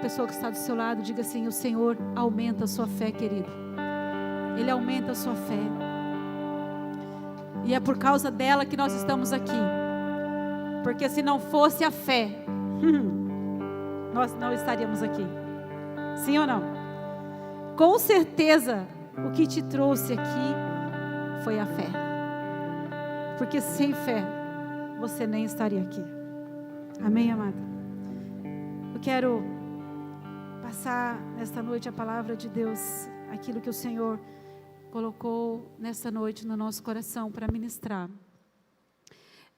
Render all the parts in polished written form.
pessoa que está do seu lado, diga assim: o Senhor aumenta a sua fé, querido. Ele aumenta a sua fé. E é por causa dela que nós estamos aqui. Porque se não fosse a fé, nós não estaríamos aqui. Sim ou não? Com certeza, o que te trouxe aqui foi a fé. Porque sem fé, você nem estaria aqui. Amém, amada? Eu quero passar nesta noite a palavra de Deus, aquilo que o Senhor colocou nesta noite no nosso coração para ministrar.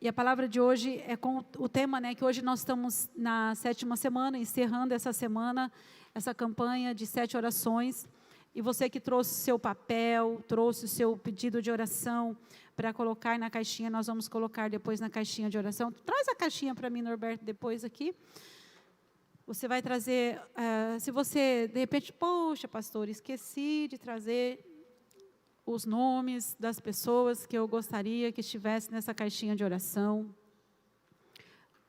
E a palavra de hoje é com o tema, que hoje nós estamos na 7ª semana, encerrando essa semana, essa campanha de 7 orações. E você que trouxe o seu papel, trouxe o seu pedido de oração para colocar na caixinha, nós vamos colocar depois na caixinha de oração. Traz a caixinha para mim, Norberto, depois aqui. Você vai trazer, se você, de repente, poxa, pastor, esqueci de trazer os nomes das pessoas que eu gostaria que estivesse nessa caixinha de oração.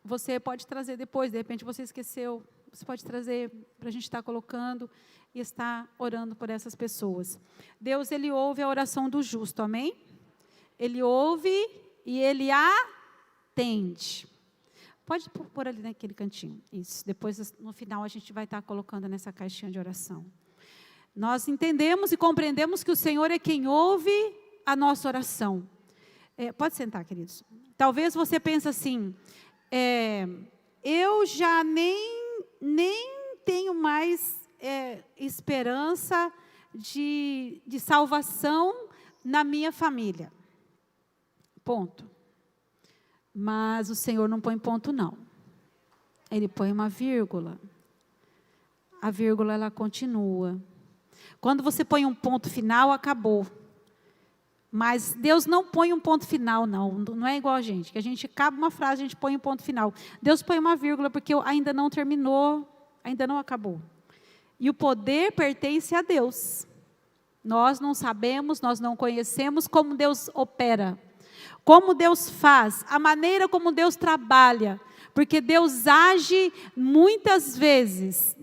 Você pode trazer depois, de repente você esqueceu, você pode trazer para a gente estar colocando e estar orando por essas pessoas. Deus, Ele ouve a oração do justo, amém? Ele ouve e Ele atende. Pode pôr ali naquele cantinho, isso. Depois, no final, a gente vai estar colocando nessa caixinha de oração. Nós entendemos e compreendemos que o Senhor é quem ouve a nossa oração. Pode sentar, queridos. Talvez você pense assim, eu já nem tenho mais esperança de salvação na minha família. Ponto. Mas o Senhor não põe ponto, não. Ele põe uma vírgula. A vírgula, ela continua. Quando você põe um ponto final, acabou. Mas Deus não põe um ponto final, não. Não é igual a gente, que a gente acaba uma frase, a gente põe um ponto final. Deus põe uma vírgula, porque ainda não terminou, ainda não acabou. E o poder pertence a Deus. Nós não sabemos, nós não conhecemos como Deus opera, como Deus faz, a maneira como Deus trabalha. Porque Deus age muitas vezes,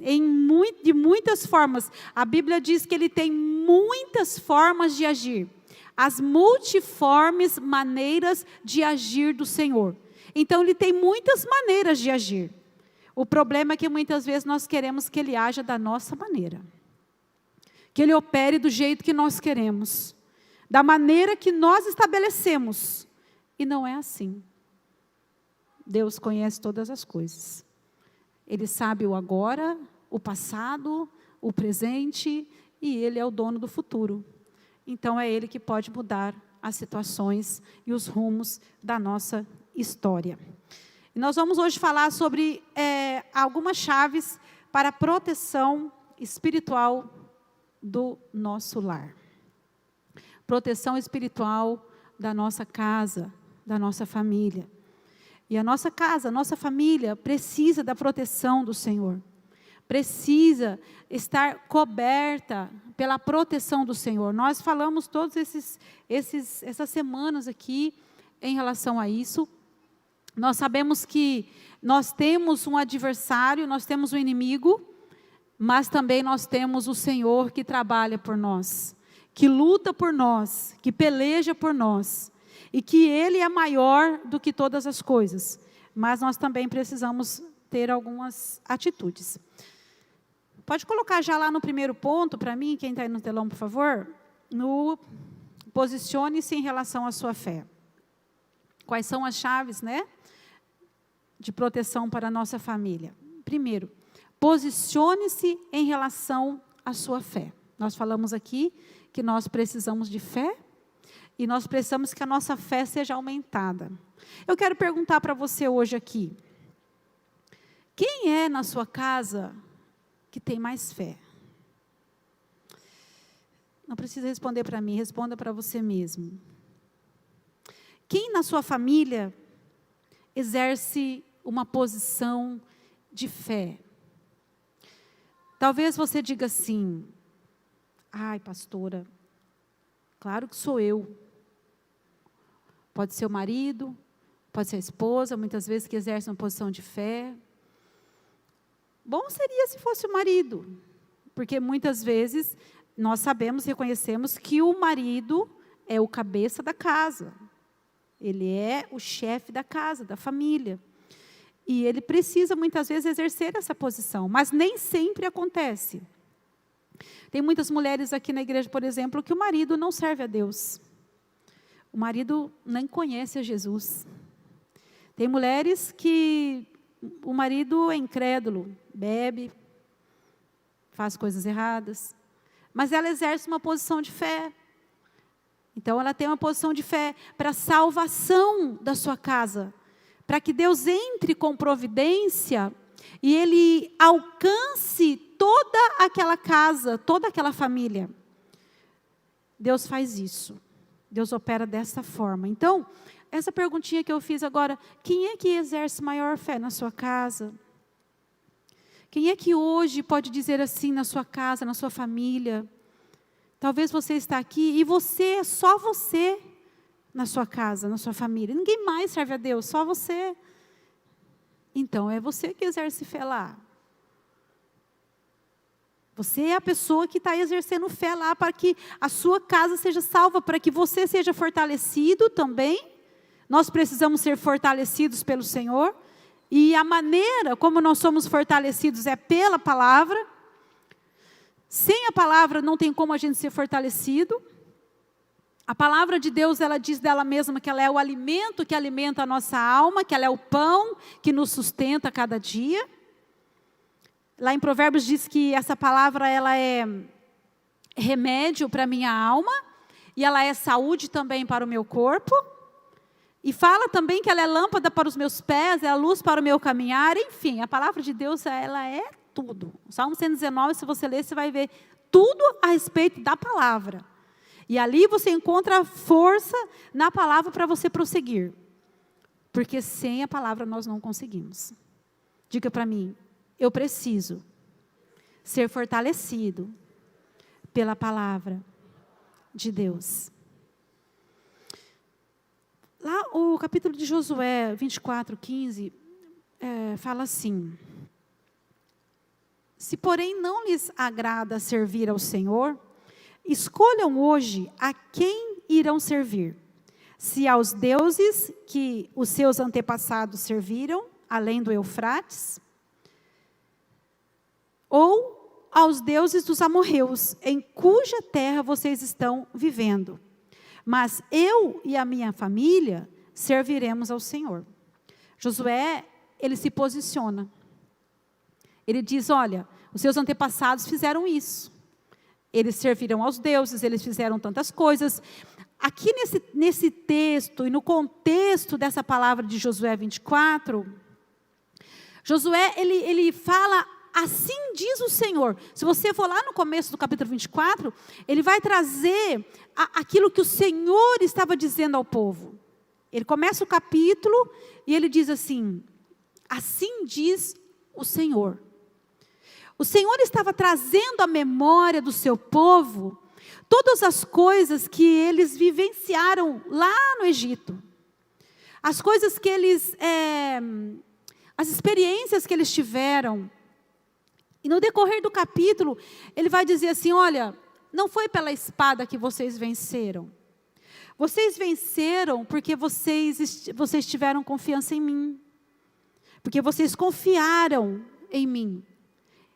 de muitas formas. A Bíblia diz que Ele tem muitas formas de agir. As multiformes maneiras de agir do Senhor. Então, Ele tem muitas maneiras de agir. O problema é que muitas vezes nós queremos que Ele haja da nossa maneira. Que Ele opere do jeito que nós queremos. Da maneira que nós estabelecemos. E não é assim. Deus conhece todas as coisas. Ele sabe o agora, o passado, o presente, e Ele é o dono do futuro. Então, é Ele que pode mudar as situações e os rumos da nossa história. E nós vamos hoje falar sobre algumas chaves para a proteção espiritual do nosso lar. Proteção espiritual da nossa casa, da nossa família. E a nossa casa, a nossa família precisa da proteção do Senhor. Precisa estar coberta pela proteção do Senhor. Nós falamos todas essas semanas aqui em relação a isso. Nós sabemos que nós temos um adversário, nós temos um inimigo, mas também nós temos o Senhor que trabalha por nós, que luta por nós, que peleja por nós. E que Ele é maior do que todas as coisas. Mas nós também precisamos ter algumas atitudes. Pode colocar já lá no primeiro ponto, para mim, quem está aí no telão, por favor. Posicione-se em relação à sua fé. Quais são as chaves, de proteção para a nossa família? Primeiro, posicione-se em relação à sua fé. Nós falamos aqui que nós precisamos de fé. E nós precisamos que a nossa fé seja aumentada. Eu quero perguntar para você hoje aqui. Quem é na sua casa que tem mais fé? Não precisa responder para mim, responda para você mesmo. Quem na sua família exerce uma posição de fé? Talvez você diga assim, ai pastora, claro que sou eu. Pode ser o marido, pode ser a esposa, muitas vezes que exerce uma posição de fé. Bom seria se fosse o marido, porque muitas vezes nós sabemos, reconhecemos que o marido é o cabeça da casa. Ele é o chefe da casa, da família. E ele precisa muitas vezes exercer essa posição, mas nem sempre acontece. Tem muitas mulheres aqui na igreja, por exemplo, que o marido não serve a Deus. O marido nem conhece a Jesus. Tem mulheres que o marido é incrédulo, bebe, faz coisas erradas, mas ela exerce uma posição de fé. Então ela tem uma posição de fé para a salvação da sua casa, para que Deus entre com providência e Ele alcance toda aquela casa, toda aquela família. Deus faz isso. Deus opera dessa forma. Então, essa perguntinha que eu fiz agora, quem é que exerce maior fé na sua casa? Quem é que hoje pode dizer assim na sua casa, na sua família? Talvez você está aqui e você, só você, na sua casa, na sua família. Ninguém mais serve a Deus, só você. Então, é você que exerce fé lá. Você é a pessoa que está exercendo fé lá para que a sua casa seja salva, para que você seja fortalecido também. Nós precisamos ser fortalecidos pelo Senhor. E a maneira como nós somos fortalecidos é pela palavra. Sem a palavra não tem como a gente ser fortalecido. A palavra de Deus, ela diz dela mesma que ela é o alimento que alimenta a nossa alma, que ela é o pão que nos sustenta a cada dia. Lá em Provérbios diz que essa palavra ela é remédio para a minha alma e ela é saúde também para o meu corpo. E fala também que ela é lâmpada para os meus pés, é a luz para o meu caminhar. Enfim, a palavra de Deus, ela é tudo. O Salmo 119, se você ler, você vai ver tudo a respeito da palavra. E ali você encontra força na palavra para você prosseguir. Porque sem a palavra nós não conseguimos. Diga para mim, eu preciso ser fortalecido pela palavra de Deus. Lá o capítulo de Josué 24:15 fala assim: se porém não lhes agrada servir ao Senhor, escolham hoje a quem irão servir. Se aos deuses que os seus antepassados serviram, além do Eufrates, ou aos deuses dos amorreus, em cuja terra vocês estão vivendo. Mas eu e a minha família serviremos ao Senhor. Josué, ele se posiciona. Ele diz, olha, os seus antepassados fizeram isso. Eles serviram aos deuses, eles fizeram tantas coisas. Aqui nesse texto e no contexto dessa palavra de Josué 24, Josué, ele fala, assim diz o Senhor. Se você for lá no começo do capítulo 24, ele vai trazer aquilo que o Senhor estava dizendo ao povo. Ele começa o capítulo e ele diz assim, assim diz o Senhor. O Senhor estava trazendo à memória do seu povo todas as coisas que eles vivenciaram lá no Egito. As coisas que eles, as experiências que eles tiveram. E no decorrer do capítulo, ele vai dizer assim, olha, não foi pela espada que vocês venceram. Vocês venceram porque vocês tiveram confiança em mim. Porque vocês confiaram em mim.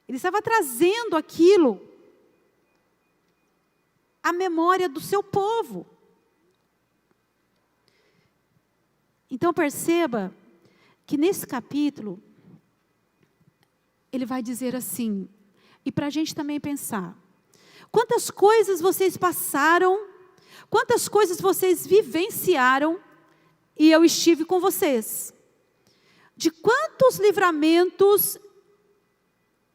Ele estava trazendo aquilo à memória do seu povo. Então perceba que nesse capítulo, ele vai dizer assim, e para a gente também pensar, quantas coisas vocês passaram, quantas coisas vocês vivenciaram, e eu estive com vocês. De quantos livramentos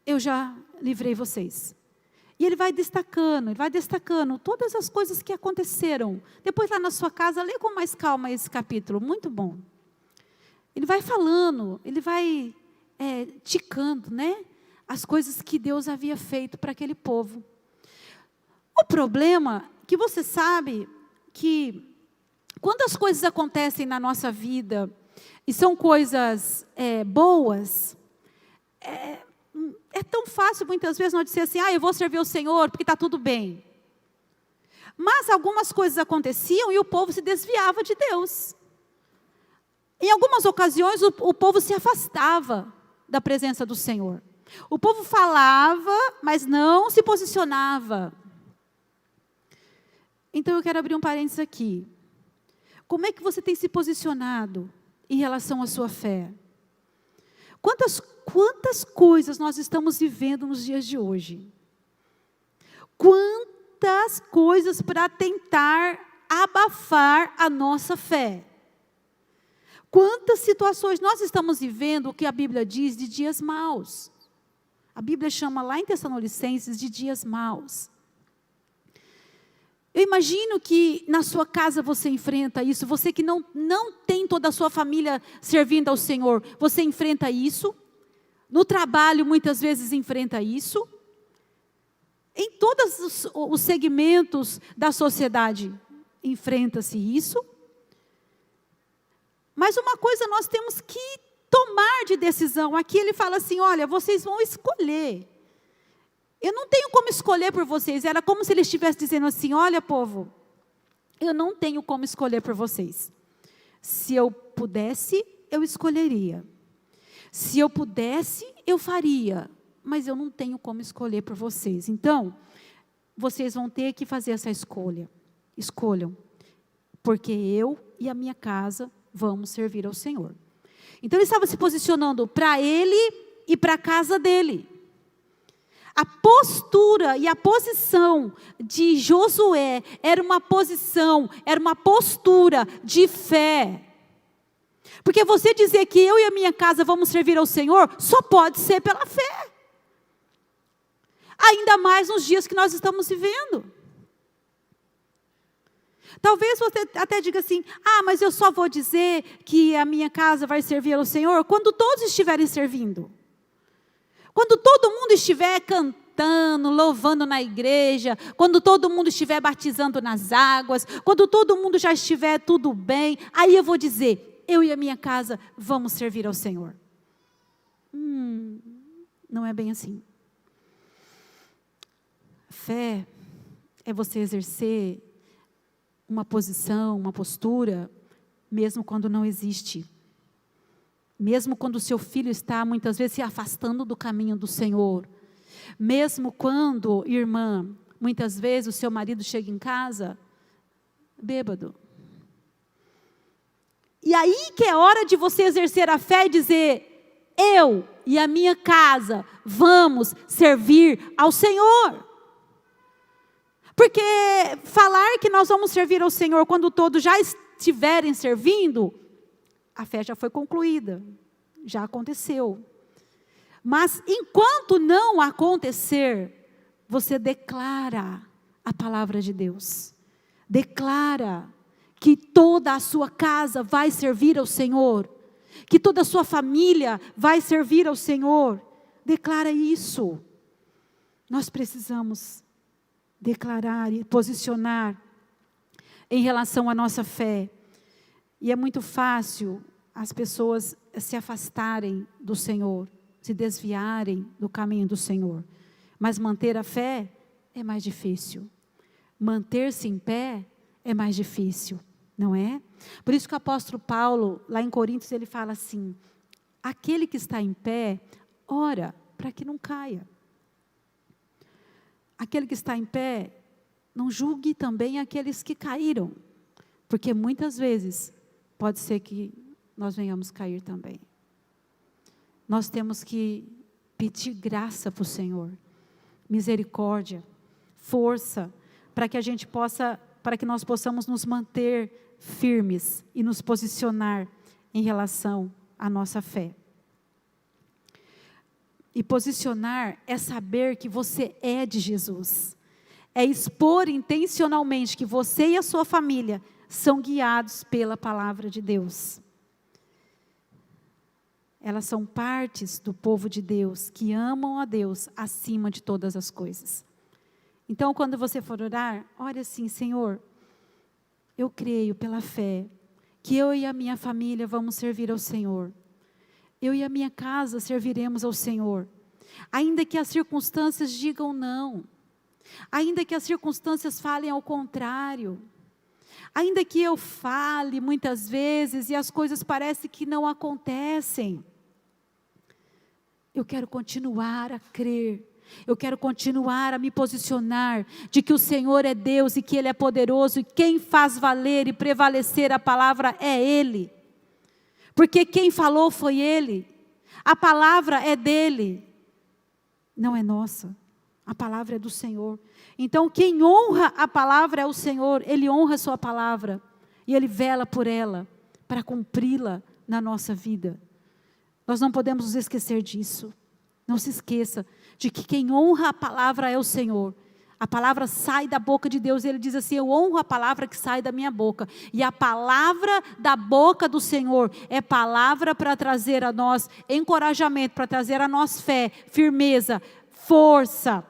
eu já livrei vocês. E ele vai destacando todas as coisas que aconteceram. Depois lá na sua casa, lê com mais calma esse capítulo, muito bom. Ele vai falando, ele vai ticando, né? As coisas que Deus havia feito para aquele povo. O problema é que você sabe que quando as coisas acontecem na nossa vida e são coisas boas, É tão fácil muitas vezes nós dizer assim, eu vou servir o Senhor porque está tudo bem. Mas algumas coisas aconteciam e o povo se desviava de Deus. Em algumas ocasiões o povo se afastava da presença do Senhor. O povo falava, mas não se posicionava. Então eu quero abrir um parênteses aqui. Como é que você tem se posicionado em relação à sua fé? Quantas coisas nós estamos vivendo nos dias de hoje? Quantas coisas para tentar abafar a nossa fé? Quantas situações nós estamos vivendo, o que a Bíblia diz, de dias maus? A Bíblia chama lá em Tessalonicenses de dias maus. Eu imagino que na sua casa você enfrenta isso, você que não tem toda a sua família servindo ao Senhor, você enfrenta isso. No trabalho muitas vezes enfrenta isso. Em todos os segmentos da sociedade enfrenta-se isso. Mas uma coisa nós temos que tomar de decisão. Aqui ele fala assim, olha, vocês vão escolher. Eu não tenho como escolher por vocês. Era como se ele estivesse dizendo assim, olha povo, eu não tenho como escolher por vocês. Se eu pudesse, eu escolheria. Se eu pudesse, eu faria. Mas eu não tenho como escolher por vocês. Então, vocês vão ter que fazer essa escolha. Escolham. Porque eu e a minha casa vamos servir ao Senhor. Então ele estava se posicionando para ele e para a casa dele. A postura e a posição de Josué era uma postura de fé. Porque você dizer que eu e a minha casa vamos servir ao Senhor, só pode ser pela fé. Ainda mais nos dias que nós estamos vivendo. Talvez você até diga assim, mas eu só vou dizer que a minha casa vai servir ao Senhor quando todos estiverem servindo. Quando todo mundo estiver cantando, louvando na igreja, quando todo mundo estiver batizando nas águas, quando todo mundo já estiver tudo bem, aí eu vou dizer, eu e a minha casa vamos servir ao Senhor. Não é bem assim. Fé é você exercer uma posição, uma postura, mesmo quando não existe. Mesmo quando o seu filho está, muitas vezes, se afastando do caminho do Senhor. Mesmo quando, irmã, muitas vezes o seu marido chega em casa, bêbado. E aí que é hora de você exercer a fé e dizer, eu e a minha casa vamos servir ao Senhor. Porque falar que nós vamos servir ao Senhor quando todos já estiverem servindo, a fé já foi concluída, já aconteceu. Mas enquanto não acontecer, você declara a palavra de Deus. Declara que toda a sua casa vai servir ao Senhor. Que toda a sua família vai servir ao Senhor. Declara isso. Nós precisamos declarar e posicionar em relação à nossa fé. E é muito fácil as pessoas se afastarem do Senhor, se desviarem do caminho do Senhor. Mas manter a fé é mais difícil. Manter-se em pé é mais difícil, não é? Por isso que o apóstolo Paulo, lá em Coríntios, ele fala assim, aquele que está em pé, ora para que não caia. Aquele que está em pé, não julgue também aqueles que caíram, porque muitas vezes pode ser que nós venhamos cair também. Nós temos que pedir graça para o Senhor, misericórdia, força, para que nós possamos nos manter firmes e nos posicionar em relação à nossa fé. E posicionar é saber que você é de Jesus. É expor intencionalmente que você e a sua família são guiados pela palavra de Deus. Elas são partes do povo de Deus, que amam a Deus acima de todas as coisas. Então, quando você for orar, ore assim, Senhor, eu creio pela fé, que eu e a minha família vamos servir ao Senhor. Eu e a minha casa serviremos ao Senhor. Ainda que as circunstâncias digam não. Ainda que as circunstâncias falem ao contrário. Ainda que eu fale muitas vezes e as coisas parecem que não acontecem. Eu quero continuar a crer. Eu quero continuar a me posicionar de que o Senhor é Deus e que Ele é poderoso. E quem faz valer e prevalecer a palavra é Ele. Porque quem falou foi Ele. A palavra é dEle. Não é nossa. A palavra é do Senhor. Então quem honra a palavra é o Senhor. Ele honra a sua palavra. E Ele vela por ela, para cumpri-la na nossa vida. Nós não podemos nos esquecer disso. Não se esqueça de que quem honra a palavra é o Senhor. A palavra sai da boca de Deus e Ele diz assim: eu honro a palavra que sai da minha boca. E a palavra da boca do Senhor é palavra para trazer a nós encorajamento, para trazer a nós fé, firmeza, força,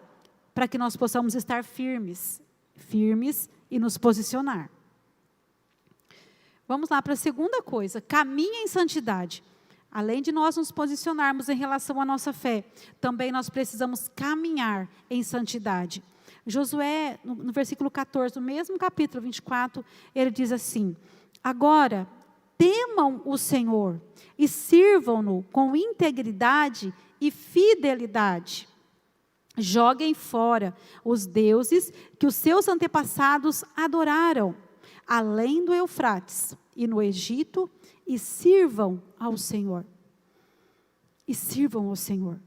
para que nós possamos estar firmes e nos posicionar. Vamos lá para a segunda coisa: caminhe em santidade. Além de nós nos posicionarmos em relação à nossa fé, também nós precisamos caminhar em santidade. Josué, no versículo 14, no mesmo capítulo 24, ele diz assim: agora, temam o Senhor e sirvam-no com integridade e fidelidade. Joguem fora os deuses que os seus antepassados adoraram, além do Eufrates e no Egito, e sirvam ao Senhor. E sirvam ao Senhor.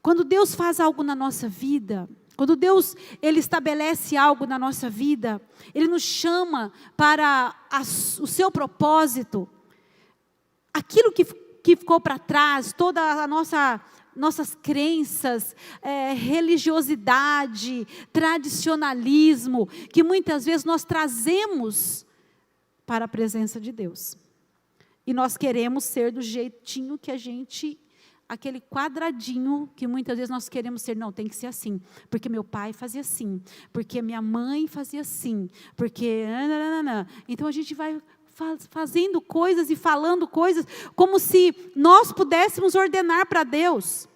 Quando Deus faz algo na nossa vida, quando Deus Ele estabelece algo na nossa vida, Ele nos chama para o seu propósito, aquilo que ficou para trás, toda a nossas crenças, religiosidade, tradicionalismo, que muitas vezes nós trazemos para a presença de Deus. E nós queremos ser do jeitinho que a gente, aquele quadradinho que muitas vezes nós queremos ser. Não, tem que ser assim, porque meu pai fazia assim, porque minha mãe fazia assim, porque... Então a gente vai fazendo coisas e falando coisas como se nós pudéssemos ordenar para Deus.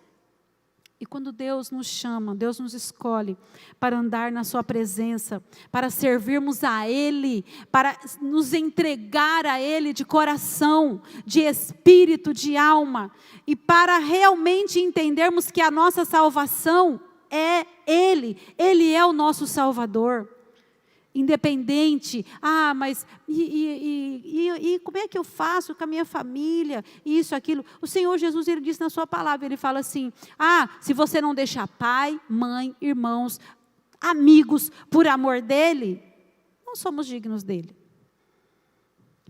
E quando Deus nos chama, Deus nos escolhe para andar na sua presença, para servirmos a Ele, para nos entregar a Ele de coração, de espírito, de alma, e para realmente entendermos que a nossa salvação é Ele é o nosso Salvador. Independente, mas e como é que eu faço com a minha família, isso, aquilo. O Senhor Jesus, Ele disse na sua palavra, Ele fala assim: se você não deixar pai, mãe, irmãos, amigos, por amor dEle, não somos dignos dEle.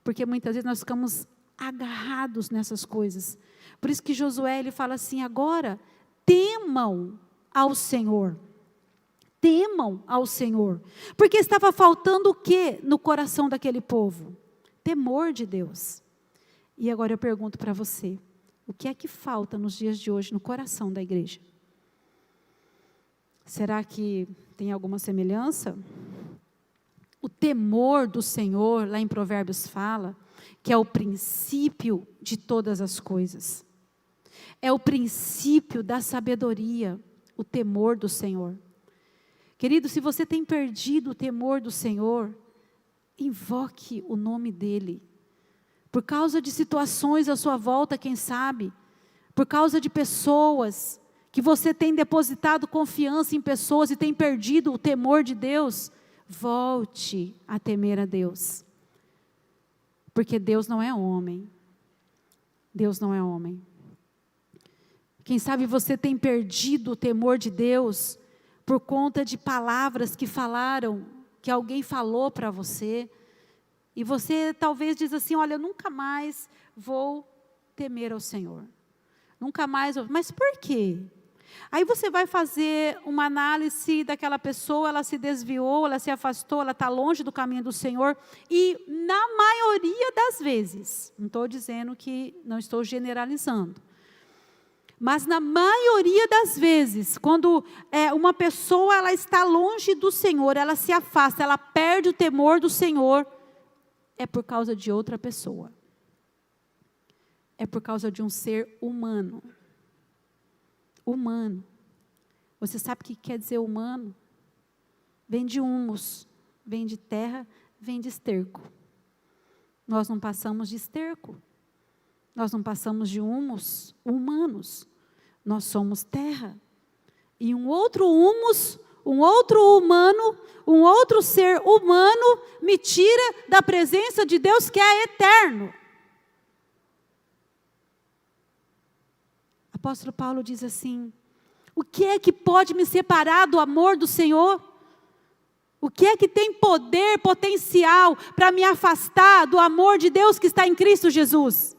Porque muitas vezes nós ficamos agarrados nessas coisas. Por isso que Josué, ele fala assim: agora, temam ao Senhor. Temam ao Senhor, porque estava faltando o que no coração daquele povo? Temor de Deus. E agora eu pergunto para você, o que é que falta nos dias de hoje no coração da igreja? Será que tem alguma semelhança? O temor do Senhor, lá em Provérbios fala, que é o princípio de todas as coisas. É o princípio da sabedoria, o temor do Senhor. Querido, se você tem perdido o temor do Senhor, invoque o nome dEle. Por causa de situações à sua volta, quem sabe, por causa de pessoas, que você tem depositado confiança em pessoas e tem perdido o temor de Deus, volte a temer a Deus. Porque Deus não é homem. Deus não é homem. Quem sabe você tem perdido o temor de Deus, por conta de palavras que falaram, que alguém falou para você, e você talvez diz assim: olha, eu nunca mais vou temer ao Senhor, nunca mais, mas por quê? Aí você vai fazer uma análise daquela pessoa, ela se desviou, ela se afastou, ela está longe do caminho do Senhor, e na maioria das vezes, não estou dizendo que, não estou generalizando, mas na maioria das vezes, quando uma pessoa ela está longe do Senhor, ela se afasta, ela perde o temor do Senhor, é por causa de outra pessoa. É por causa de um ser humano. Humano. Você sabe o que quer dizer humano? Vem de humus, vem de terra, vem de esterco. Nós não passamos de esterco. Nós não passamos de humus, humanos. Nós somos terra. E um outro humus, um outro humano, um outro ser humano me tira da presença de Deus que é eterno. Apóstolo Paulo diz assim: o que é que pode me separar do amor do Senhor? O que é que tem poder, potencial para me afastar do amor de Deus que está em Cristo Jesus?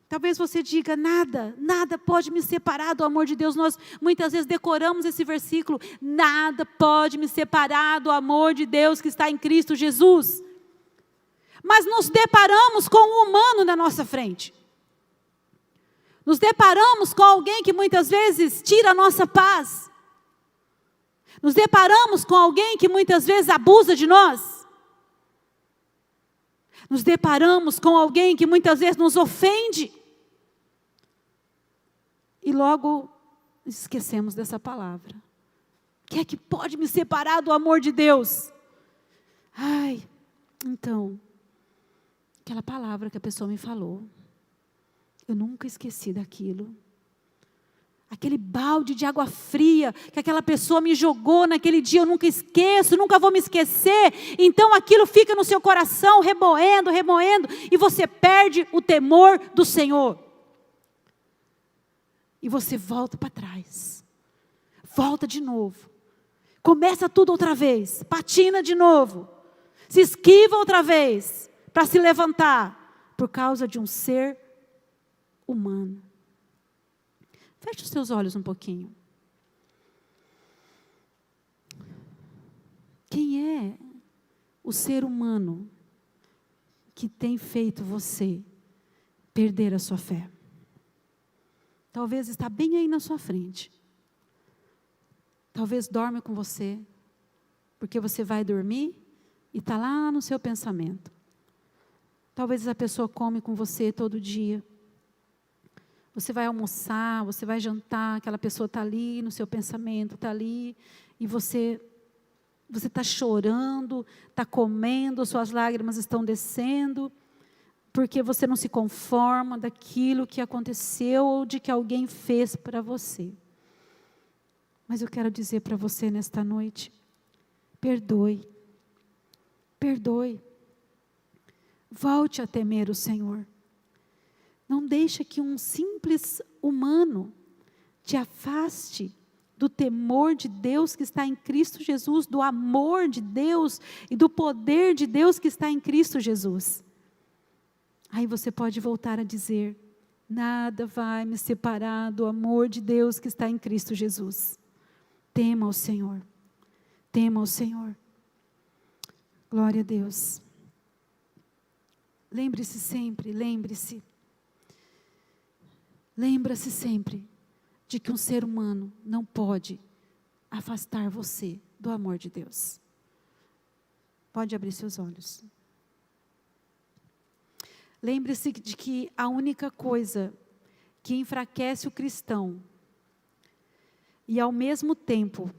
Talvez você diga: nada pode me separar do amor de Deus. Nós muitas vezes decoramos esse versículo: nada pode me separar do amor de Deus que está em Cristo Jesus. Mas nos deparamos com um humano na nossa frente. Nos deparamos com alguém que muitas vezes tira a nossa paz. Nos deparamos com alguém que muitas vezes abusa de nós. Nos deparamos com alguém que muitas vezes nos ofende. E logo esquecemos dessa palavra. O que é que pode me separar do amor de Deus? Então, aquela palavra que a pessoa me falou. Eu nunca esqueci daquilo. Aquele balde de água fria que aquela pessoa me jogou naquele dia, eu nunca esqueço, nunca vou me esquecer. Então aquilo fica no seu coração, remoendo, e você perde o temor do Senhor. E você volta para trás. Volta de novo. Começa tudo outra vez. Patina de novo. Se esquiva outra vez para se levantar. Por causa de um ser humano. Feche os seus olhos um pouquinho. Quem é o ser humano que tem feito você perder a sua fé? Talvez está bem aí na sua frente. Talvez dorme com você, porque você vai dormir e está lá no seu pensamento. Talvez essa pessoa come com você todo dia. Você vai almoçar, você vai jantar, aquela pessoa está ali no seu pensamento, está ali, e você está chorando, está comendo, suas lágrimas estão descendo, porque você não se conforma daquilo que aconteceu ou de que alguém fez para você. Mas eu quero dizer para você nesta noite, perdoe, volte a temer o Senhor. Não deixe que um simples humano te afaste do temor de Deus que está em Cristo Jesus, do amor de Deus e do poder de Deus que está em Cristo Jesus. Aí você pode voltar a dizer: nada vai me separar do amor de Deus que está em Cristo Jesus. Tema ao Senhor. Tema ao Senhor. Glória a Deus. Lembre-se sempre, lembre-se sempre de que um ser humano não pode afastar você do amor de Deus. Pode abrir seus olhos. Lembre-se de que a única coisa que enfraquece o cristão e ao mesmo tempo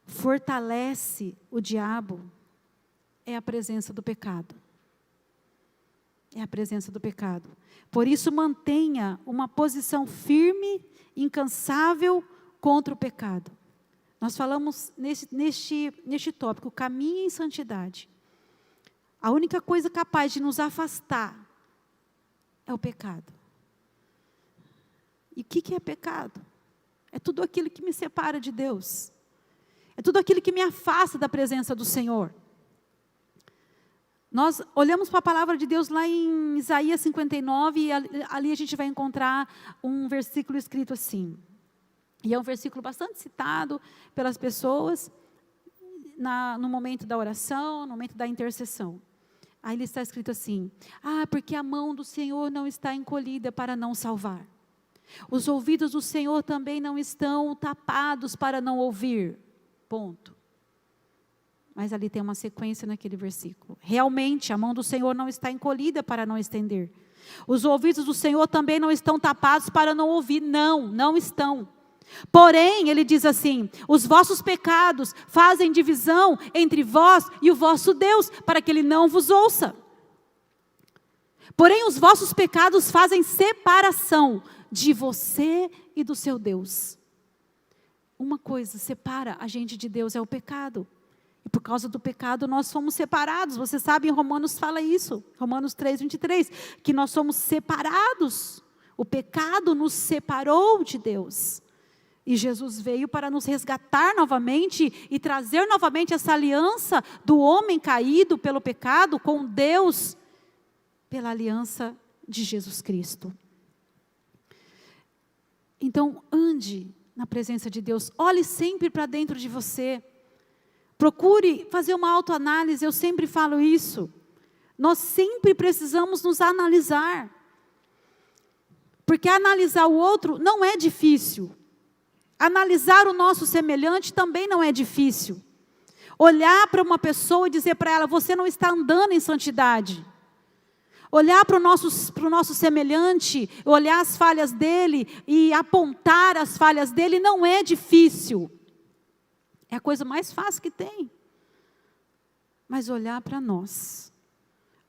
fortalece o diabo é a presença do pecado. É a presença do pecado. Por isso mantenha uma posição firme, incansável contra o pecado. Nós falamos neste tópico, caminho em santidade. A única coisa capaz de nos afastar é o pecado. E o que é pecado? É tudo aquilo que me separa de Deus. É tudo aquilo que me afasta da presença do Senhor. Nós olhamos para a palavra de Deus lá em Isaías 59 e ali a gente vai encontrar um versículo escrito assim. E é um versículo bastante citado pelas pessoas no momento da oração, no momento da intercessão. Aí ele está escrito assim: porque a mão do Senhor não está encolhida para não salvar. Os ouvidos do Senhor também não estão tapados para não ouvir. Ponto. Mas ali tem uma sequência naquele versículo. Realmente, a mão do Senhor não está encolhida para não estender. Os ouvidos do Senhor também não estão tapados para não ouvir. Não, não estão. Porém, ele diz assim: os vossos pecados fazem divisão entre vós e o vosso Deus, para que ele não vos ouça. Porém, os vossos pecados fazem separação de você e do seu Deus. Uma coisa separa a gente de Deus, é o pecado. E por causa do pecado nós fomos separados. Você sabe, em Romanos fala isso, Romanos 3:23, que nós somos separados. O pecado nos separou de Deus. E Jesus veio para nos resgatar novamente e trazer novamente essa aliança do homem caído pelo pecado com Deus, pela aliança de Jesus Cristo. Então, ande na presença de Deus, olhe sempre para dentro de você. Procure fazer uma autoanálise, eu sempre falo isso. Nós sempre precisamos nos analisar. Porque analisar o outro não é difícil. Analisar o nosso semelhante também não é difícil. Olhar para uma pessoa e dizer para ela: você não está andando em santidade. Olhar para o nosso semelhante, olhar as falhas dele e apontar as falhas dele não é difícil. É a coisa mais fácil que tem. Mas olhar para nós,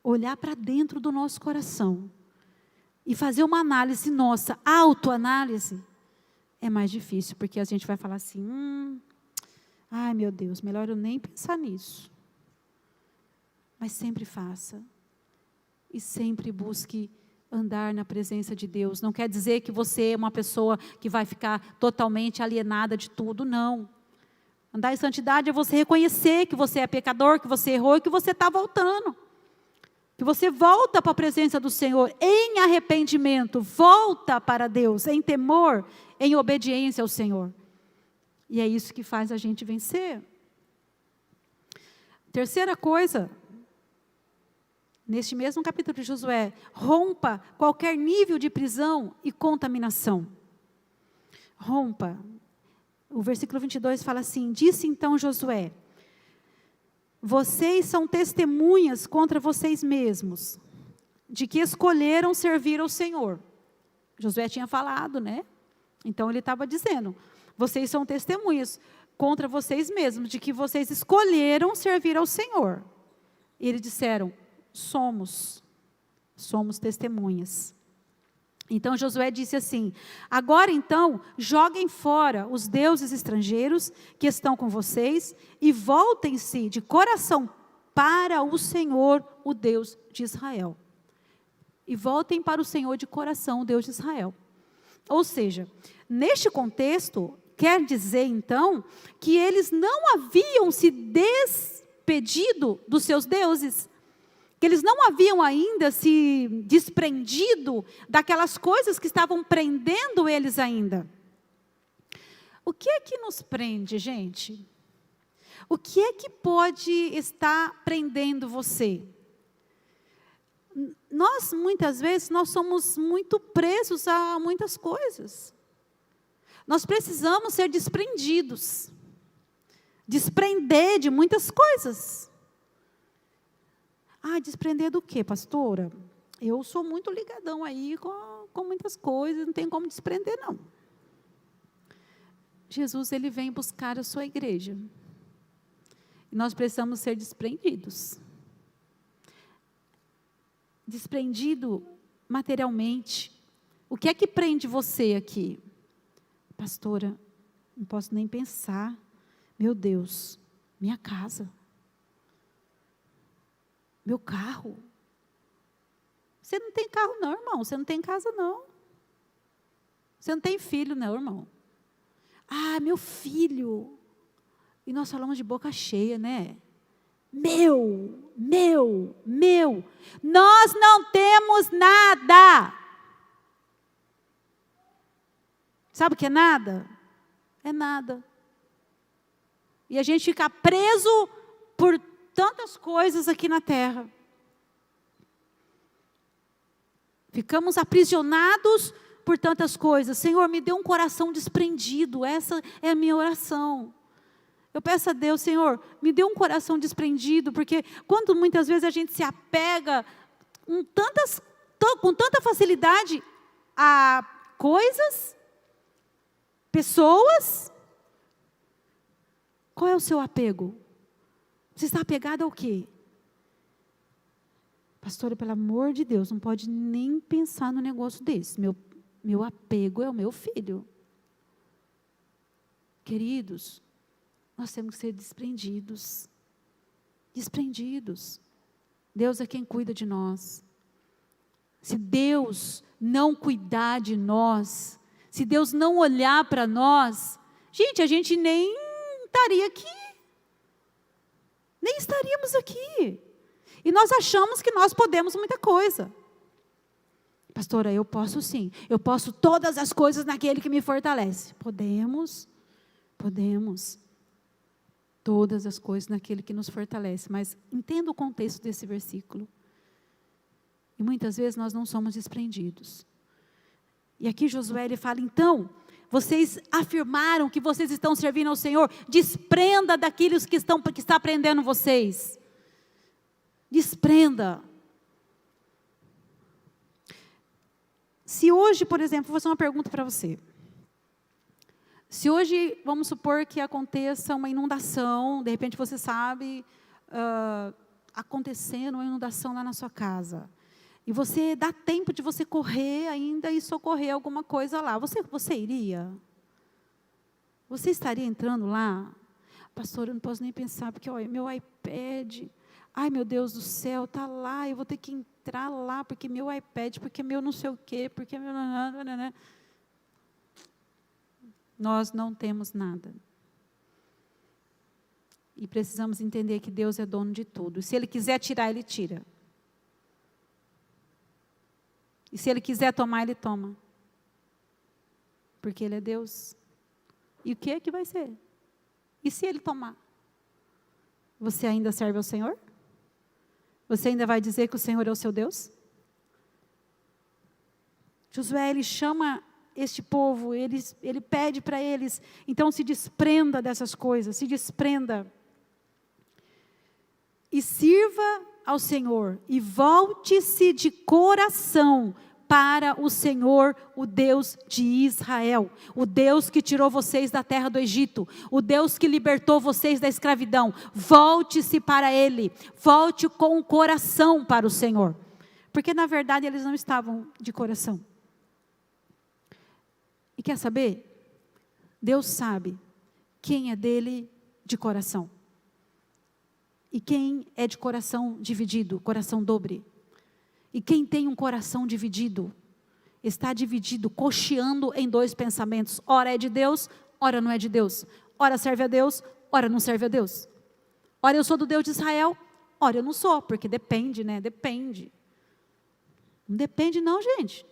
olhar para dentro do nosso coração e fazer uma análise nossa, autoanálise, é mais difícil, porque a gente vai falar assim: ai meu Deus, melhor eu nem pensar nisso. Mas sempre faça. E sempre busque andar na presença de Deus. Não quer dizer que você é uma pessoa que vai ficar totalmente alienada de tudo, não. Andar em santidade é você reconhecer que você é pecador, que você errou e que você está voltando. Que você volta para a presença do Senhor em arrependimento, volta para Deus, em temor, em obediência ao Senhor. E é isso que faz a gente vencer. Terceira coisa, neste mesmo capítulo de Josué: rompa qualquer nível de prisão e contaminação. Rompa. O versículo 22 fala assim: disse então Josué: vocês são testemunhas contra vocês mesmos, de que escolheram servir ao Senhor. Josué tinha falado, né? Então ele estava dizendo: vocês são testemunhas contra vocês mesmos, de que vocês escolheram servir ao Senhor. E eles disseram: somos testemunhas. Então Josué disse assim: agora então, joguem fora os deuses estrangeiros que estão com vocês e voltem-se de coração para o Senhor, o Deus de Israel. E voltem para o Senhor de coração, o Deus de Israel. Ou seja, neste contexto, quer dizer então, que eles não haviam se despedido dos seus deuses, que eles não haviam ainda se desprendido daquelas coisas que estavam prendendo eles ainda. O que é que nos prende, gente? O que é que pode estar prendendo você? Nós, muitas vezes, nós somos muito presos a muitas coisas. Nós precisamos ser desprendidos. Desprender de muitas coisas. Desprender do quê, pastora? Eu sou muito ligadão aí com muitas coisas, não tem como desprender, não. Jesus, ele vem buscar a sua igreja. E nós precisamos ser desprendidos. Desprendido materialmente. O que é que prende você aqui? Pastora, não posso nem pensar. Meu Deus, minha casa. Meu carro. Você não tem carro não, irmão. Você não tem casa não. Você não tem filho não, irmão. Meu filho. E nós falamos de boca cheia, né? Meu. Nós não temos nada. Sabe o que é nada? É nada. E a gente fica preso por tantas coisas aqui na terra. Ficamos aprisionados por tantas coisas. Senhor, me dê um coração desprendido. Essa é a minha oração. Eu peço a Deus, Senhor, me dê um coração desprendido, porque quando muitas vezes a gente se apega com tantas com tanta facilidade a coisas, pessoas. Qual é o seu apego? Você está apegado ao quê? Pastora, pelo amor de Deus, não pode nem pensar no negócio desse. Meu apego é o meu filho. Queridos, nós temos que ser desprendidos. Desprendidos. Deus é quem cuida de nós. Se Deus não cuidar de nós, se Deus não olhar para nós, gente, a gente nem estaria aqui. Nem estaríamos aqui. E nós achamos que nós podemos muita coisa. Pastora, eu posso sim. Eu posso todas as coisas naquele que me fortalece. Podemos. Todas as coisas naquele que nos fortalece. Mas entenda o contexto desse versículo. E muitas vezes nós não somos desprendidos. E aqui Josué ele fala, então, vocês afirmaram que vocês estão servindo ao Senhor, desprenda daqueles que está prendendo vocês. Desprenda. Se hoje, por exemplo, vou fazer uma pergunta para você. Se hoje, vamos supor que aconteça uma inundação, de repente você sabe, acontecendo uma inundação lá na sua casa, e você dá tempo de você correr ainda e socorrer alguma coisa lá, você iria? Você estaria entrando lá? Pastor, eu não posso nem pensar, porque olha, meu iPad, ai meu Deus do céu, está lá, eu vou ter que entrar lá, porque meu iPad, porque meu não sei o quê, porque meu... Nós não temos nada. E precisamos entender que Deus é dono de tudo. Se Ele quiser tirar, Ele tira. E se Ele quiser tomar, Ele toma. Porque Ele é Deus. E o que é que vai ser? E se Ele tomar? Você ainda serve ao Senhor? Você ainda vai dizer que o Senhor é o seu Deus? Josué, ele chama este povo, ele pede para eles, então se desprenda dessas coisas, se desprenda. E sirva ao Senhor, e volte-se de coração para o Senhor, o Deus de Israel, o Deus que tirou vocês da terra do Egito, o Deus que libertou vocês da escravidão. Volte-se para Ele, volte com o coração para o Senhor, porque na verdade eles não estavam de coração. E quer saber? Deus sabe quem é dele de coração. E quem é de coração dividido, coração dobre. E quem tem um coração dividido, está dividido, cocheando em dois pensamentos. Ora é de Deus, ora não é de Deus. Ora serve a Deus, ora não serve a Deus. Ora eu sou do Deus de Israel, ora eu não sou, porque depende, né? Depende. Não depende não, gente.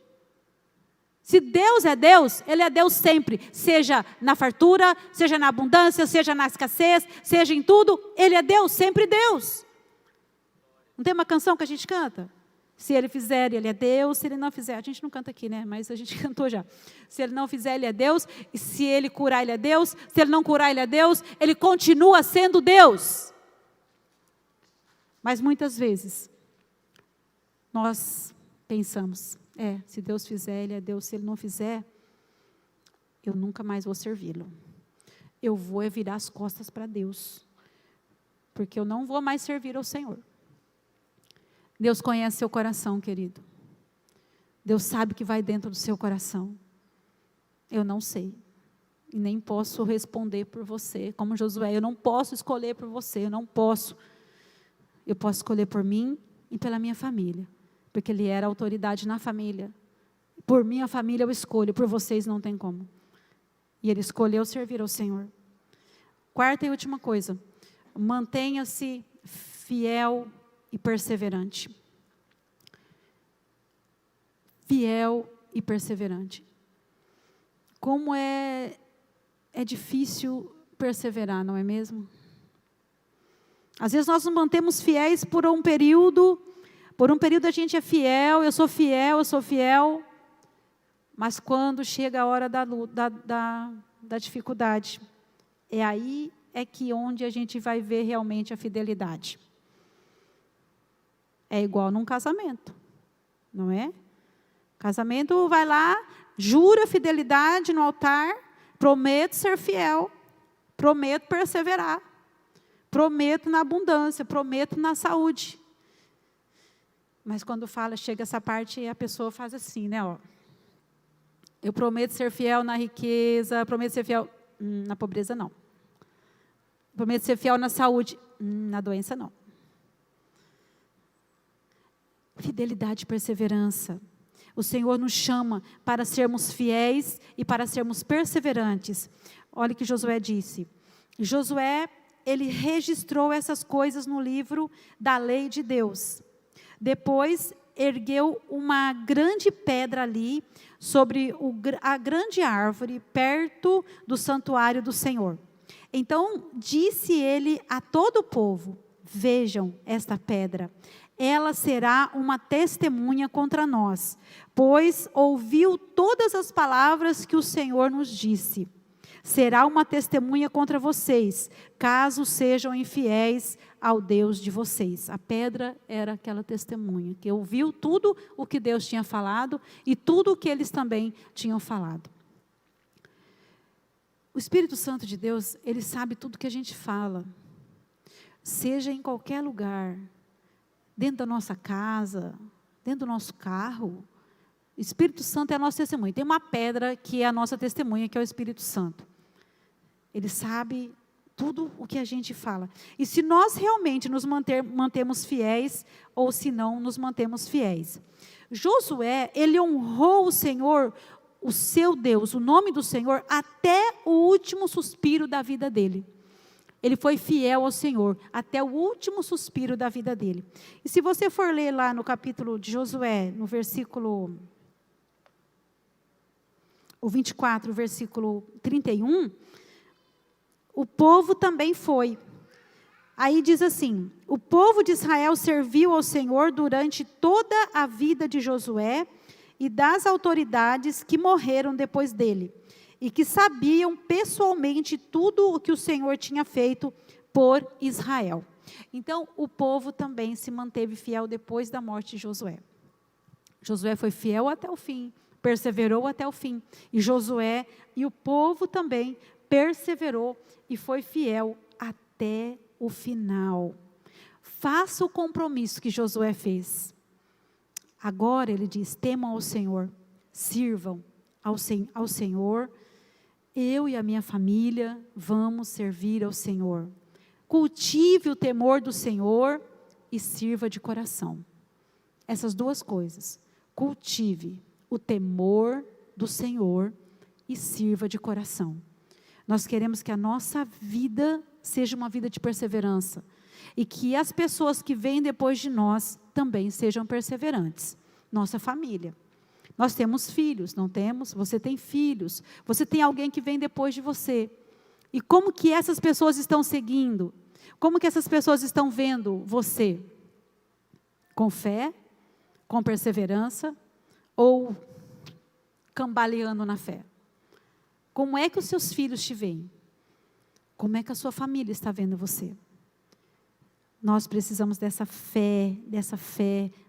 Se Deus é Deus, Ele é Deus sempre, seja na fartura, seja na abundância, seja na escassez, seja em tudo, Ele é Deus, sempre Deus. Não tem uma canção que a gente canta? Se Ele fizer, Ele é Deus, se Ele não fizer, a gente não canta aqui, né? Mas a gente cantou já. Se Ele não fizer, Ele é Deus, e se Ele curar, Ele é Deus, se Ele não curar, Ele é Deus, Ele continua sendo Deus. Mas muitas vezes, nós pensamos, se Deus fizer, Ele é Deus. Se Ele não fizer, eu nunca mais vou servi-lo. Eu vou virar as costas para Deus. Porque eu não vou mais servir ao Senhor. Deus conhece seu coração, querido. Deus sabe o que vai dentro do seu coração. Eu não sei. E nem posso responder por você. Como Josué, eu não posso escolher por você. Eu não posso. Eu posso escolher por mim e pela minha família. Porque Ele era autoridade na família. Por minha família eu escolho, por vocês não tem como. E Ele escolheu servir ao Senhor. Quarta e última coisa, mantenha-se fiel e perseverante. Fiel e perseverante. Como é difícil perseverar, não é mesmo? Às vezes nós nos mantemos fiéis por um período a gente é fiel, eu sou fiel, mas quando chega a hora da dificuldade, é aí que onde a gente vai ver realmente a fidelidade. É igual num casamento, não é? Casamento, vai lá, jura fidelidade no altar, prometo ser fiel, prometo perseverar, prometo na abundância, prometo na saúde. Mas quando chega essa parte, a pessoa faz assim, né? Ó. Eu prometo ser fiel na riqueza, prometo ser fiel na pobreza, não. Prometo ser fiel na saúde, na doença, não. Fidelidade e perseverança. O Senhor nos chama para sermos fiéis e para sermos perseverantes. Olha o que Josué disse. Josué, ele registrou essas coisas no livro da lei de Deus. Depois, ergueu uma grande pedra ali, sobre a grande árvore, perto do santuário do Senhor. Então, disse ele a todo o povo, vejam esta pedra. Ela será uma testemunha contra nós, pois ouviu todas as palavras que o Senhor nos disse. Será uma testemunha contra vocês, caso sejam infiéis ao Deus de vocês. A pedra era aquela testemunha, que ouviu tudo o que Deus tinha falado e tudo o que eles também tinham falado. O Espírito Santo de Deus, ele sabe tudo que a gente fala, seja em qualquer lugar, dentro da nossa casa, dentro do nosso carro. O Espírito Santo é a nossa testemunha. Tem uma pedra que é a nossa testemunha, que é o Espírito Santo. Ele sabe tudo o que a gente fala. E se nós realmente nos mantemos fiéis, ou se não nos mantemos fiéis. Josué, ele honrou o Senhor, o seu Deus, o nome do Senhor, até o último suspiro da vida dele. Ele foi fiel ao Senhor até o último suspiro da vida dele. E se você for ler lá no capítulo de Josué, no versículo 24, versículo 31, o povo também foi. Aí diz assim, o povo de Israel serviu ao Senhor durante toda a vida de Josué e das autoridades que morreram depois dele, e que sabiam pessoalmente tudo o que o Senhor tinha feito por Israel. Então, o povo também se manteve fiel depois da morte de Josué. Josué foi fiel até o fim, perseverou até o fim. E Josué e o povo também perseverou e foi fiel até o final. Faça o compromisso que Josué fez. Agora, ele diz, temam ao Senhor, sirvam ao Senhor. Eu e a minha família vamos servir ao Senhor. Cultive o temor do Senhor e sirva de coração. Essas duas coisas. Cultive o temor do Senhor e sirva de coração. Nós queremos que a nossa vida seja uma vida de perseverança. E que as pessoas que vêm depois de nós também sejam perseverantes. Nossa família. Nós temos filhos, não temos? Você tem filhos. Você tem alguém que vem depois de você. E como que essas pessoas estão seguindo? Como que essas pessoas estão vendo você? Com fé? Com perseverança? Ou cambaleando na fé? Como é que os seus filhos te veem? Como é que a sua família está vendo você? Nós precisamos dessa fé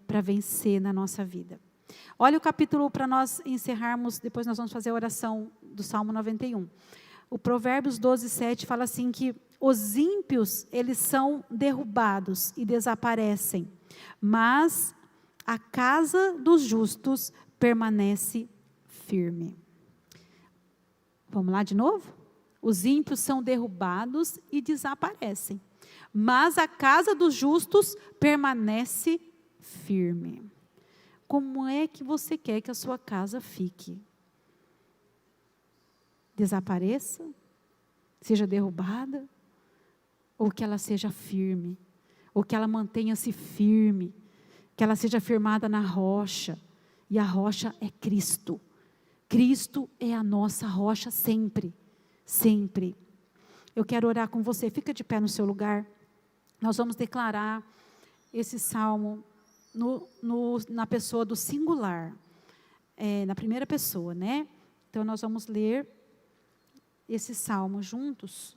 para vencer na nossa vida. Olha o capítulo para nós encerrarmos, depois nós vamos fazer a oração do Salmo 91. O Provérbios 12, 7 fala assim que os ímpios, eles são derrubados e desaparecem, mas a casa dos justos permanece firme. Vamos lá de novo? Os ímpios são derrubados e desaparecem, mas a casa dos justos permanece firme. Como é que você quer que a sua casa fique? Desapareça? Seja derrubada? Ou que ela seja firme? Ou que ela mantenha-se firme? Que ela seja firmada na rocha? E a rocha é Cristo. Cristo é a nossa rocha sempre. Sempre. Eu quero orar com você. Fica de pé no seu lugar. Nós vamos declarar esse salmo na pessoa do singular, na primeira pessoa, né? Então, nós vamos ler esse salmo juntos.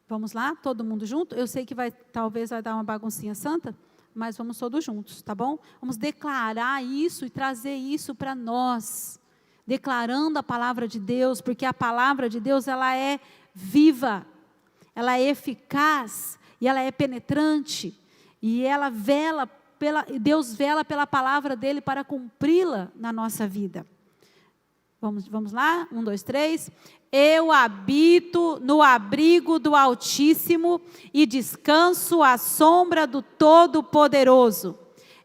Vamos lá? Todo mundo junto? Eu sei que talvez vai dar uma baguncinha santa, mas vamos todos juntos, tá bom? Vamos declarar isso e trazer isso para nós, declarando a palavra de Deus, porque a palavra de Deus, ela é viva, ela é eficaz, e ela é penetrante, e ela Deus vela pela palavra dele para cumpri-la na nossa vida. Vamos lá? 1, 2, 3. Eu habito no abrigo do Altíssimo e descanso à sombra do Todo-Poderoso.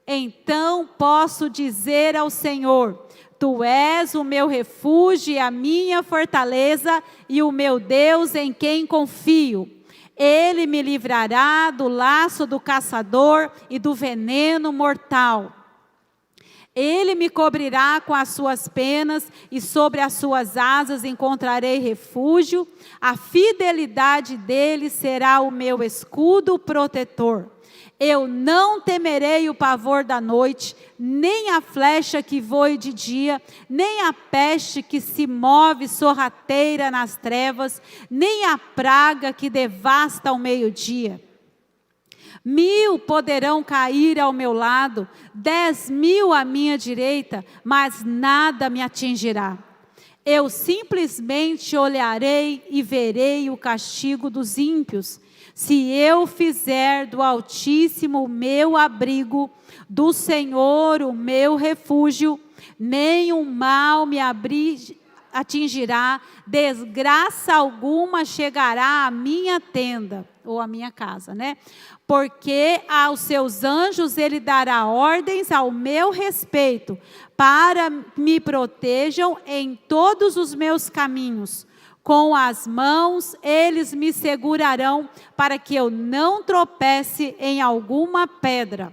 Então posso dizer ao Senhor: Tu és o meu refúgio e a minha fortaleza e o meu Deus em quem confio. Ele me livrará do laço do caçador e do veneno mortal. Ele me cobrirá com as suas penas e sobre as suas asas encontrarei refúgio. A fidelidade dele será o meu escudo protetor. Eu não temerei o pavor da noite, nem a flecha que voe de dia, nem a peste que se move sorrateira nas trevas, nem a praga que devasta ao meio-dia. 1000 poderão cair ao meu lado, 10.000 à minha direita, mas nada me atingirá. Eu simplesmente olharei e verei o castigo dos ímpios. Se eu fizer do Altíssimo o meu abrigo, do Senhor o meu refúgio, nenhum mal me atingirá, desgraça alguma chegará à minha tenda, ou à minha casa, né? Porque aos seus anjos ele dará ordens ao meu respeito, para me protejam em todos os meus caminhos. Com as mãos eles me segurarão, para que eu não tropece em alguma pedra.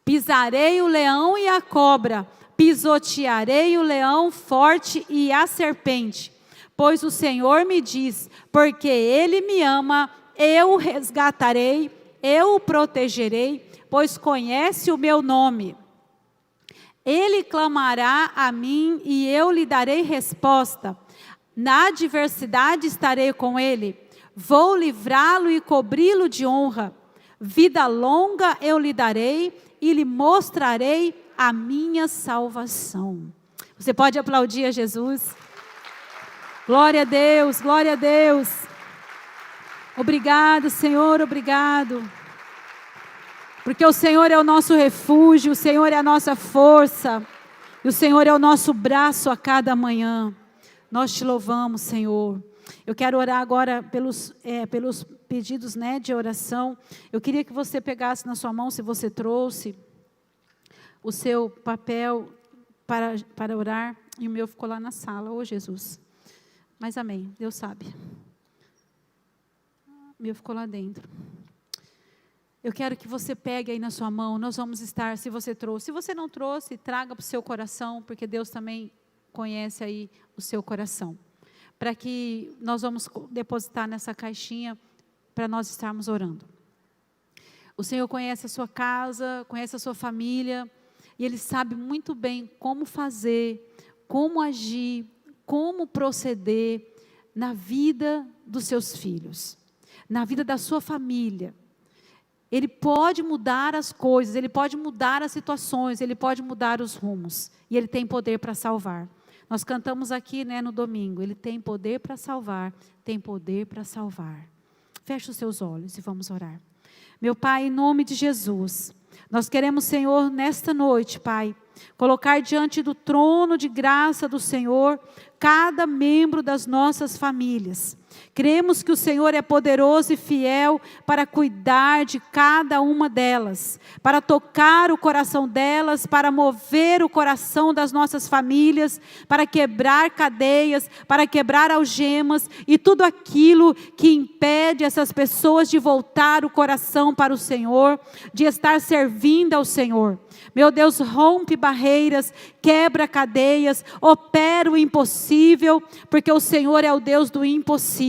Pisarei o leão e a cobra, pisotearei o leão forte e a serpente. Pois o Senhor me diz: porque Ele me ama, eu o resgatarei, eu o protegerei, pois conhece o meu nome. Ele clamará a mim e eu lhe darei resposta. Na adversidade estarei com ele, vou livrá-lo e cobri-lo de honra. Vida longa eu lhe darei e lhe mostrarei a minha salvação. Você pode aplaudir a Jesus? Glória a Deus, glória a Deus. Obrigado, Senhor, obrigado. Porque o Senhor é o nosso refúgio, o Senhor é a nossa força, e o Senhor é o nosso braço a cada manhã. Nós te louvamos, Senhor. Eu quero orar agora pelos pedidos, né, de oração. Eu queria que você pegasse na sua mão, se você trouxe o seu papel para orar, e o meu ficou lá na sala. Ô, Jesus. Mas amém, Deus sabe. O meu ficou lá dentro. Eu quero que você pegue aí na sua mão, nós vamos estar, se você trouxe. Se você não trouxe, traga para o seu coração, porque Deus também conhece aí o seu coração. Para que nós vamos depositar nessa caixinha, para nós estarmos orando. O Senhor conhece a sua casa, conhece a sua família, e Ele sabe muito bem como fazer, como agir, como proceder na vida dos seus filhos, na vida da sua família. Ele pode mudar as coisas, Ele pode mudar as situações, Ele pode mudar os rumos, e Ele tem poder para salvar. Nós cantamos aqui, né, no domingo, Ele tem poder para salvar, tem poder para salvar. Feche os seus olhos e vamos orar. Meu Pai, em nome de Jesus, nós queremos, Senhor, nesta noite, Pai, colocar diante do trono de graça do Senhor, cada membro das nossas famílias. Cremos que o Senhor é poderoso e fiel para cuidar de cada uma delas, para tocar o coração delas, para mover o coração das nossas famílias, para quebrar cadeias, para quebrar algemas e tudo aquilo que impede essas pessoas de voltar o coração para o Senhor, de estar servindo ao Senhor. Meu Deus, rompe barreiras, quebra cadeias, opera o impossível, porque o Senhor é o Deus do impossível.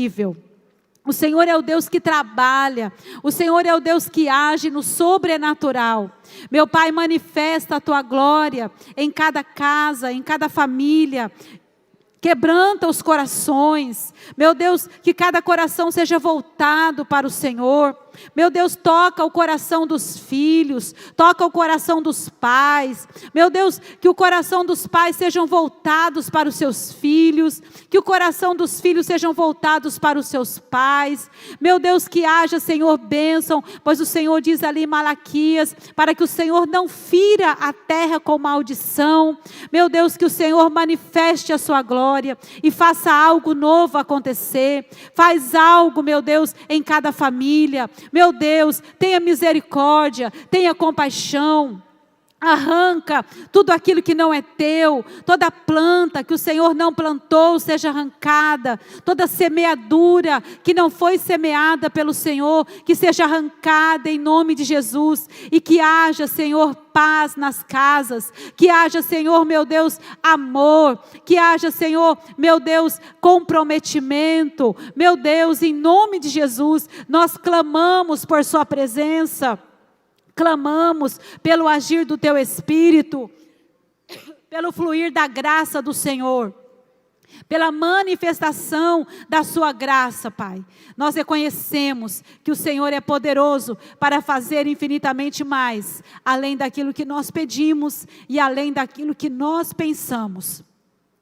O Senhor é o Deus que trabalha, o Senhor é o Deus que age no sobrenatural. Meu Pai, manifesta a Tua glória em cada casa, em cada família. Quebranta os corações. Meu Deus, que cada coração seja voltado para o Senhor. Meu Deus, toca o coração dos filhos, toca o coração dos pais. Meu Deus, que o coração dos pais sejam voltados para os seus filhos, que o coração dos filhos sejam voltados para os seus pais. Meu Deus, que haja, Senhor, bênção, pois o Senhor diz ali em Malaquias, para que o Senhor não fira a terra com maldição. Meu Deus, que o Senhor manifeste a sua glória e faça algo novo acontecer. Faz algo, meu Deus, em cada família. Meu Deus, tenha misericórdia, tenha compaixão. Arranca tudo aquilo que não é teu, toda planta que o Senhor não plantou seja arrancada, toda semeadura que não foi semeada pelo Senhor, que seja arrancada em nome de Jesus, e que haja, Senhor, paz nas casas, que haja, Senhor, meu Deus, amor, que haja, Senhor, meu Deus, comprometimento. Meu Deus, em nome de Jesus, nós clamamos por sua presença. Clamamos pelo agir do Teu Espírito, pelo fluir da graça do Senhor, pela manifestação da Sua graça, Pai. Nós reconhecemos que o Senhor é poderoso para fazer infinitamente mais, além daquilo que nós pedimos e além daquilo que nós pensamos.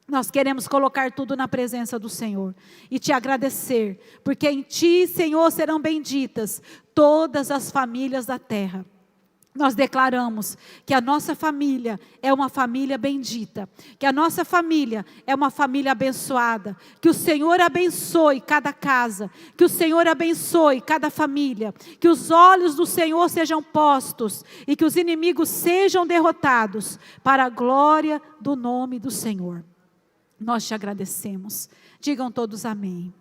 Nós queremos colocar tudo na presença do Senhor e Te agradecer, porque em Ti, Senhor, serão benditas todas as famílias da terra. Nós declaramos que a nossa família é uma família bendita, que a nossa família é uma família abençoada, que o Senhor abençoe cada casa, que o Senhor abençoe cada família, que os olhos do Senhor sejam postos e que os inimigos sejam derrotados para a glória do nome do Senhor. Nós Te agradecemos. Digam todos amém.